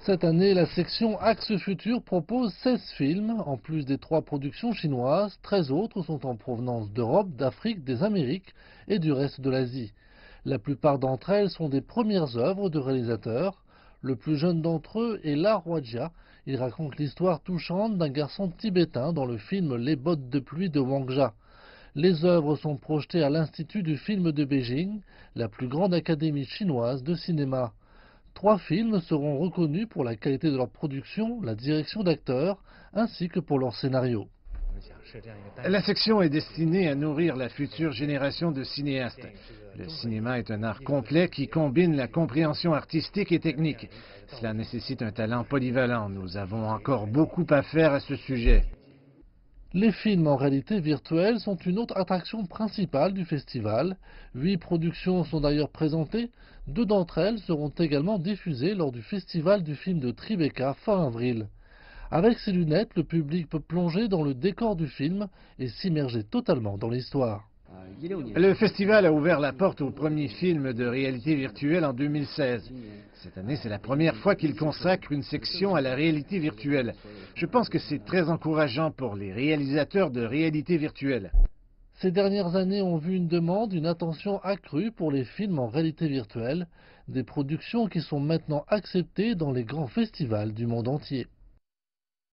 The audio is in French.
Cette année, la section Axe Futur propose 16 films. En plus des 3 productions chinoises, 13 autres sont en provenance d'Europe, d'Afrique, des Amériques et du reste de l'Asie. La plupart d'entre elles sont des premières œuvres de réalisateurs. Le plus jeune d'entre eux est La Roijia. Il raconte l'histoire touchante d'un garçon tibétain dans le film Les bottes de pluie de Wang Jia. Les œuvres sont projetées à l'Institut du film de Beijing, la plus grande académie chinoise de cinéma. 3 films seront reconnus pour la qualité de leur production, la direction d'acteurs, ainsi que pour leur scénario. La section est destinée à nourrir la future génération de cinéastes. Le cinéma est un art complet qui combine la compréhension artistique et technique. Cela nécessite un talent polyvalent. Nous avons encore beaucoup à faire à ce sujet. Les films en réalité virtuelle sont une autre attraction principale du festival. 8 productions sont d'ailleurs présentées. 2 d'entre elles seront également diffusées lors du festival du film de Tribeca fin avril. Avec ses lunettes, le public peut plonger dans le décor du film et s'immerger totalement dans l'histoire. Le festival a ouvert la porte au premier film de réalité virtuelle en 2016. Cette année, c'est la première fois qu'il consacre une section à la réalité virtuelle. Je pense que c'est très encourageant pour les réalisateurs de réalité virtuelle. Ces dernières années ont vu une demande, une attention accrue pour les films en réalité virtuelle, des productions qui sont maintenant acceptées dans les grands festivals du monde entier.